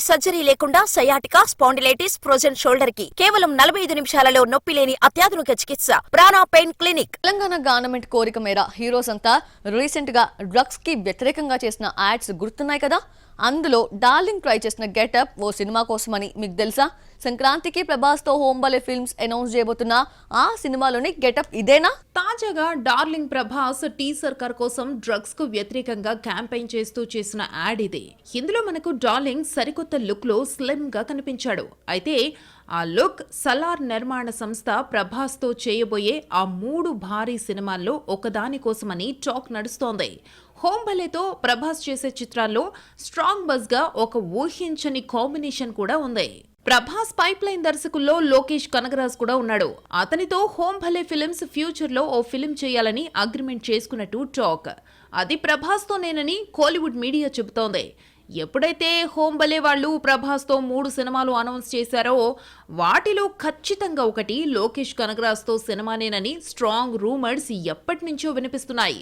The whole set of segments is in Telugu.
సర్జరీ లేకుండా సయాటికా, స్పాండిలైటిస్, ఫ్రోజన్ షోల్డర్ కి కేవలం 45 నిమిషాలలో నొప్పి లేని అత్యాధునిక చికిత్స ప్రాణ పెయిన్ క్లినిక్. తెలంగాణ గవర్నమెంట్ కోరిక మేర హీరోస్ అంతా రీసెంట్ గా డ్రగ్స్ కి వ్యతిరేకంగా చేసిన యాడ్స్ గుర్తున్నాయి కదా. అందులో డార్లింగ్ ట్రై చేసిన గెటప్ ఓ సినిమా కోసమని మీకు తెలుసా? సంక్రాంతికి ప్రభాస్ తో హోంబలే ఫిల్మ్స్ అనౌన్స్ చేయబోతున్న ఆ సినిమాలోని గెటప్ ఇదేనా? తాజాగా డార్లింగ్ ప్రభాస్ టీజర్ కర్ కోసం డ్రగ్స్ కు వ్యతిరేకంగా క్యాంపెయిన్ చేస్తూ చేసిన యాడ్ ఇది. ఇందులో మనకు డార్లింగ్ సరికొత్త లుక్ లో స్లిమ్ గా కనిపించాడు. అయితే ఆ లుక్ సలార్ నిర్మాణ సంస్థ ప్రభాస్ తో చేయబోయే ఆ 3 భారీ సినిమాల్లో ఒకదాని కోసమని టాక్ నడుస్తోంది. హోంబలేతో ప్రభాస్ చేసే చిత్రాల్లో స్ట్రాంగ్ బజ్ గా ఒక ఊహించని కాంబినేషన్ కూడా ఉంది. ప్రభాస్ పైప్ లైన్ దర్శకుల్లో లోకేష్ కనగరాజ్ కూడా ఉన్నాడు. అతనితో హోంబలే ఫిల్మ్స్ ఫ్యూచర్ లో ఓ ఫిల్మ్ చేయాలని అగ్రిమెంట్ చేసుకున్నట్టు టాక్. అది ప్రభాస్ తోనేనని కోలీవుడ్ మీడియా చెబుతోంది. ఎప్పుడైతే హోంబలే వాళ్ళు ప్రభాస్ తో 3 సినిమాలు అనౌన్స్ చేశారో వాటిలో ఖచ్చితంగా ఒకటి లోకేష్ కనగరాజ్ తో సినిమానేనని స్ట్రాంగ్ రూమర్స్ ఎప్పటి నుంచో వినిపిస్తున్నాయి.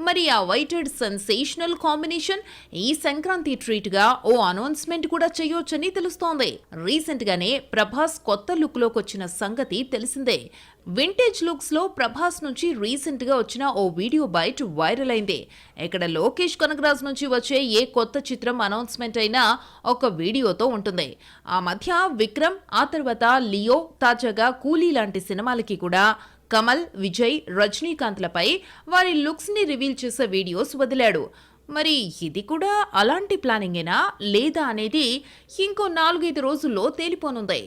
మరి ఆ వైటెడ్ సెన్సేషనల్ కాంబినేషన్ ఈ సంక్రాంతి ట్రీట్ గా ఓ అనౌన్స్మెంట్ కూడా చేయొచ్చని తెలుస్తోంది. రీసెంట్ గానే ప్రభాస్ కొత్త లుక్ లోకి వచ్చిన సంగతి తెలిసిందే. వింటేజ్ లుక్స్ లో ప్రభాస్ నుంచి రీసెంట్ గా వచ్చిన ఓ వీడియో బైట్ వైరల్ అయింది. ఇక్కడ లోకేష్ కనగరాజ్ నుంచి వచ్చే ఏ కొత్త చిత్రం అనౌన్స్మెంట్ అయినా ఒక వీడియోతో ఉంటుంది. ఆ మధ్య విక్రమ్, ఆ తర్వాత లియో, తాజాగా కూలీ లాంటి సినిమాలకి కూడా కమల్, విజయ్, రజనీకాంత్లపై వారి లుక్స్ ని రివీల్ చేసే వీడియోస్ వదిలాడు. మరి ఇది కూడా అలాంటి ప్లానింగేనా లేదా అనేది ఇంకో 4-5 రోజుల్లో తేలిపోనుంది.